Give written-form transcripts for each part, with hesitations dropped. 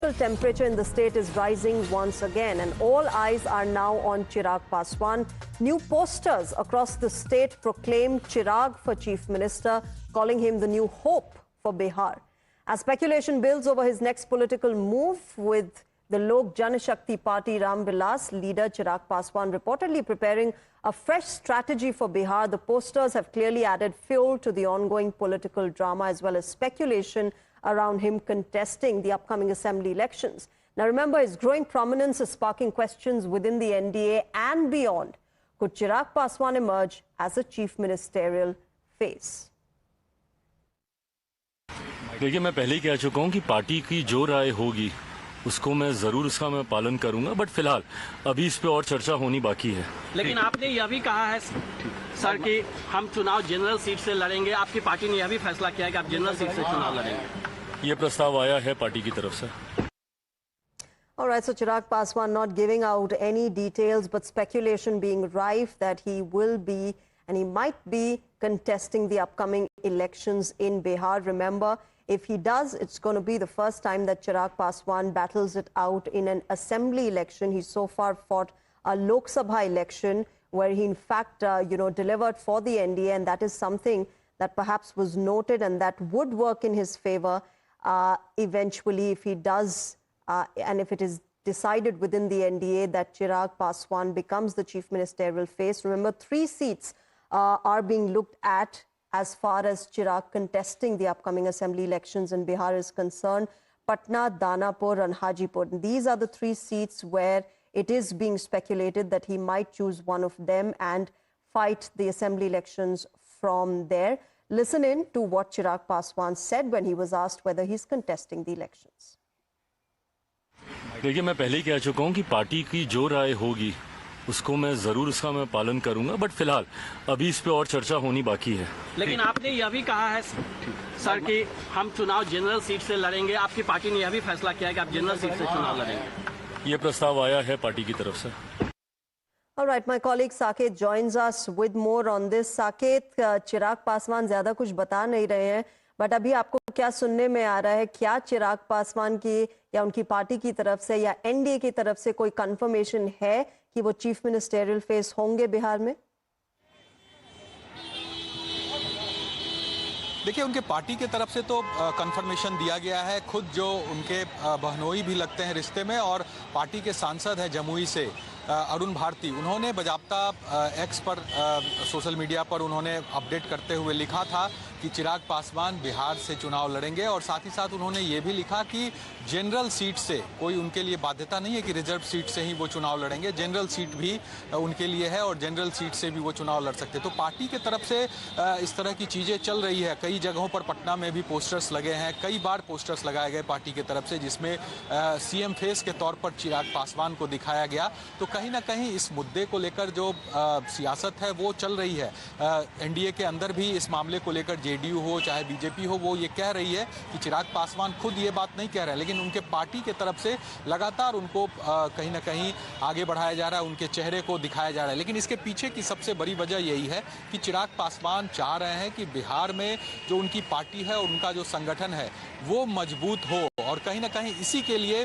The temperature in the state is rising once again, and all eyes are now on Chirag Paswan. New posters across the state proclaim Chirag for Chief Minister, calling him the new hope for Bihar. As speculation builds over his next political move, with the Lok Janashakti Party Ram Vilas leader Chirag Paswan reportedly preparing a fresh strategy for Bihar, the posters have clearly added fuel to the ongoing political drama, as well as speculation around him contesting the upcoming assembly elections. Now remember, his growing prominence is sparking questions within the NDA and beyond. Could Chirag Paswan emerge as a chief ministerial face? देखिए, मैं पहले ही कह चुका हूं कि party की जो राय होगी उसको मैं जरूर उसका मैं पालन करूंगा, बट फिलहाल अभी इस पे और चर्चा होनी बाकी है। लेकिन आपने यह भी कहा है सर कि हम चुनाव जनरल सीट से लड़ेंगे। आपकी पार्टी ने यह भी फैसला किया है कि आप जनरल सीट से चुनाव लड़ेंगे। ये प्रस्ताव आया है पार्टी की तरफ से। All right, so Chirag Paswan not giving out any details, but speculation being rife that he will be and he might be contesting the upcoming elections in Bihar. Remember, if he does, it's going to be the first time that Chirag Paswan battles it out in an assembly election. He's so far fought a Lok Sabha election where he in fact, delivered for the NDA, and that is something that perhaps was noted and that would work in his favor eventually if he does, and if it is decided within the NDA that Chirag Paswan becomes the chief ministerial face. Remember, 3 seats are being looked at as far as Chirag contesting the upcoming assembly elections in Bihar is concerned: Patna, Danapur and Hajipur. These are the 3 seats where it is being speculated that he might choose one of them and fight the assembly elections from there. Listen in to what Chirag Paswan said when he was asked whether he's contesting the elections. देखिए, मैं पहले ही कह चुका हूं कि party की जो राय होगी उसको मैं जरूर उसका मैं पालन करूंगा, बट फिलहाल अभी इस पे और चर्चा होनी बाकी है। लेकिन आपने यह भी कहा है सर कि हम चुनाव जनरल सीट से लड़ेंगे। आपकी पार्टी ने यह भी फैसला किया है कि आप जनरल सीट से चुनाव लड़ेंगे। ये प्रस्ताव आया है पार्टी की तरफ से। All right, my colleague Saket joins us with more on this. Saket, Chirag Paswan ज्यादा कुछ बता नहीं रहे हैं, बट अभी आपको क्या सुनने में आ रहा है? क्या चिराग पासवान की या उनकी पार्टी की तरफ से या एनडीए की तरफ से कोई कंफर्मेशन है कि वो चीफ मिनिस्टेरियल फेस होंगे बिहार में? देखिए, उनके पार्टी की तरफ से तो कंफर्मेशन दिया गया है। खुद जो उनके बहनोई भी लगते हैं रिश्ते में, और पार्टी के सांसद हैं जमुई से अरुण भारती, उन्होंने बजाबता एक्स पर सोशल मीडिया पर उन्होंने अपडेट करते हुए लिखा था कि चिराग पासवान बिहार से चुनाव लड़ेंगे, और साथ ही साथ उन्होंने ये भी लिखा कि जनरल सीट से कोई उनके लिए बाध्यता नहीं है कि रिजर्व सीट से ही वो चुनाव लड़ेंगे। जनरल सीट भी उनके लिए है और जनरल सीट से भी वो चुनाव लड़ सकते। तो पार्टी की तरफ से इस तरह की चीज़ें चल रही है। कई जगहों पर पटना में भी पोस्टर्स लगे हैं, कई बार पोस्टर्स लगाए गए पार्टी की तरफ से, जिसमें सीएम फेस के तौर पर चिराग पासवान को दिखाया गया। तो कहीं ना कहीं इस मुद्दे को लेकर जो सियासत है वो चल रही है। एनडीए के अंदर भी इस मामले को लेकर जेडीयू हो चाहे बीजेपी हो, वो ये कह रही है कि चिराग पासवान खुद ये बात नहीं कह रहे हैं, लेकिन उनके पार्टी के तरफ से लगातार उनको कहीं ना कहीं आगे बढ़ाया जा रहा है, उनके चेहरे को दिखाया जा रहा है। लेकिन इसके पीछे की सबसे बड़ी वजह यही है कि चिराग पासवान चाह रहे हैं कि बिहार में जो उनकी पार्टी है और उनका जो संगठन है वो मजबूत हो, और कहीं ना कहीं इसी के लिए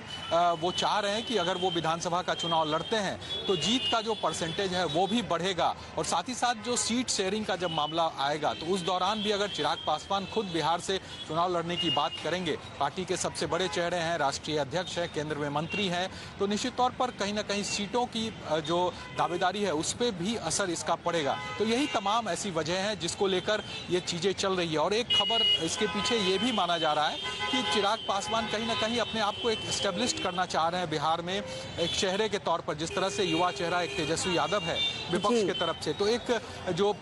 वो चाह रहे हैं कि अगर वो विधानसभा का चुनाव लड़ते हैं तो जीत का जो परसेंटेज है वो भी बढ़ेगा, और साथ ही साथ जो सीट शेयरिंग का जब मामला आएगा तो उस दौरान भी अगर चिराग पासवान खुद बिहार से चुनाव लड़ने की बात करेंगे, पार्टी के सबसे बड़े चेहरे हैं, राष्ट्रीय अध्यक्ष हैं, केंद्र में मंत्री हैं, तो निश्चित तौर पर कहीं ना कहीं सीटों की जो दावेदारी है उस पर भी असर इसका पड़ेगा। तो यही तमाम ऐसी वजह है जिसको लेकर ये चीज़ें चल रही है। और एक खबर इसके पीछे ये भी माना जा रहा है कि चिराग पासवान कहीं ना कहीं अपने आप को एक एस्टेब्लिश करना चाह रहे हैं बिहार में एक चेहरे के तौर पर, जिस तरह से युवा चेहरा एक तेजस्वी यादव है विपक्ष की तरफ से। तो एक जो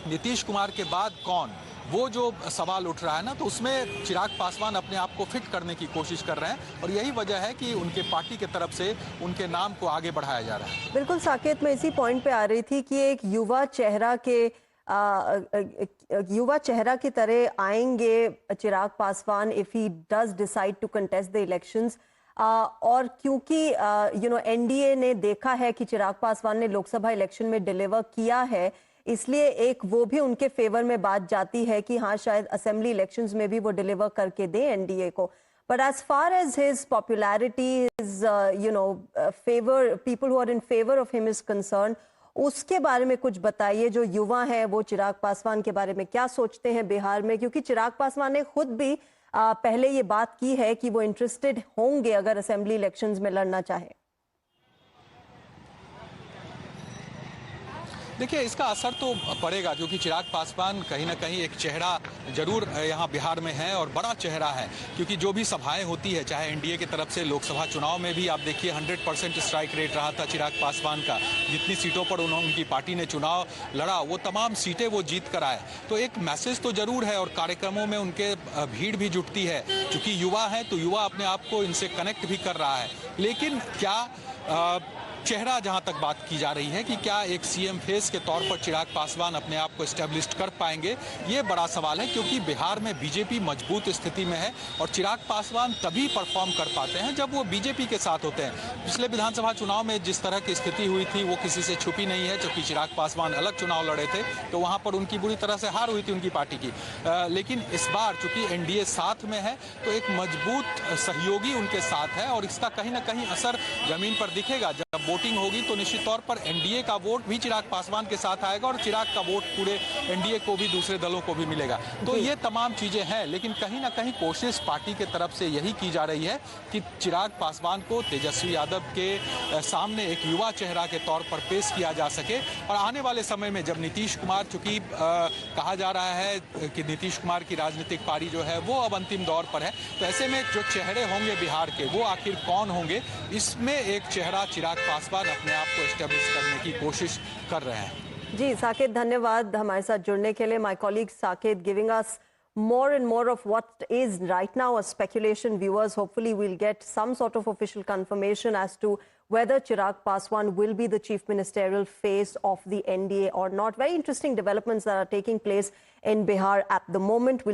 नीतीश कुमार के बाद कौन, वो जो सवाल उठ रहा है ना, तो उसमें चिराग पासवान अपने आप को फिट करने की कोशिश कर रहे हैं, और यही वजह है कि उनके पार्टी की तरफ से उनके नाम को आगे बढ़ाया जा रहा है। बिल्कुल साकेत, मैं इसी पॉइंट पे आ रही थी कि एक युवा चेहरा की तरह आएंगे Chirag Paswan if he does decide to contest the elections, और क्योंकि एनडीए ने देखा है कि चिराग पासवान ने लोकसभा इलेक्शन में डिलीवर किया है, इसलिए एक वो भी उनके फेवर में बात जाती है कि हाँ शायद असेंबली इलेक्शंस में भी वो डिलीवर करके दें एनडीए को। But as far as his popularity, his, favor, people who are in favor of him is concerned, उसके बारे में कुछ बताइए। जो युवा हैं वो चिराग पासवान के बारे में क्या सोचते हैं बिहार में, क्योंकि चिराग पासवान ने खुद भी पहले ये बात की है कि वो इंटरेस्टेड होंगे अगर असेंबली इलेक्शंस में लड़ना चाहे। देखिए, इसका असर तो पड़ेगा क्योंकि चिराग पासवान कहीं ना कहीं एक चेहरा जरूर यहाँ बिहार में है और बड़ा चेहरा है, क्योंकि जो भी सभाएं होती है चाहे एनडीए की तरफ से लोकसभा चुनाव में भी आप देखिए 100% स्ट्राइक रेट रहा था चिराग पासवान का। जितनी सीटों पर उनकी पार्टी ने चुनाव लड़ा वो तमाम सीटें वो जीत कर आए। तो एक मैसेज तो जरूर है और कार्यक्रमों में उनके भीड़ भी जुटती है। चूंकि युवा है तो युवा अपने आप को इनसे कनेक्ट भी कर रहा है, लेकिन क्या चेहरा जहां तक बात की जा रही है कि क्या एक सीएम फेस के तौर पर चिराग पासवान अपने आप को एस्टेब्लिश कर पाएंगे, ये बड़ा सवाल है। क्योंकि बिहार में बीजेपी मजबूत स्थिति में है और चिराग पासवान तभी परफॉर्म कर पाते हैं जब वो बीजेपी के साथ होते हैं। पिछले विधानसभा चुनाव में जिस तरह की स्थिति हुई थी वो किसी से छुपी नहीं है। जबकि चिराग पासवान अलग चुनाव लड़े थे तो वहां पर उनकी बुरी तरह से हार हुई थी उनकी पार्टी की। लेकिन इस बार चूंकि एनडीए साथ में है तो एक मजबूत सहयोगी उनके साथ है और इसका कहीं ना कहीं असर जमीन पर दिखेगा। जब वोटिंग होगी तो निश्चित तौर पर एनडीए का वोट भी चिराग पासवान के साथ आएगा और चिराग का वोट पूरे एनडीए को भी दूसरे दलों को भी मिलेगा। तो ये तमाम चीजें हैं, लेकिन कहीं ना कहीं कोशिश पार्टी के तरफ से यही की जा रही है कि चिराग पासवान को तेजस्वी यादव के सामने एक युवा चेहरा के तौर पर पेश किया जा सके। और आने वाले समय में जब नीतीश कुमार, चूंकि कहा जा रहा है कि नीतीश कुमार की राजनीतिक पारी जो है वो अब अंतिम दौर पर है, तो ऐसे में जो चेहरे होंगे बिहार के वो आखिर कौन होंगे, इसमें एक चेहरा चिराग पासवान अपने आप को एस्टेब्लिश करने की कोशिश कर रहे हैं। जी साकेत, धन्यवाद हमारे साथ जुड़ने के लिए। My colleague Saket giving us more and more of what is right now a speculation. Viewers, hopefully we'll get some sort of official confirmation as to whether Chirag Paswan will be the chief ministerial face of the NDA or not. Very interesting developments that are taking place in Bihar at the moment. We'll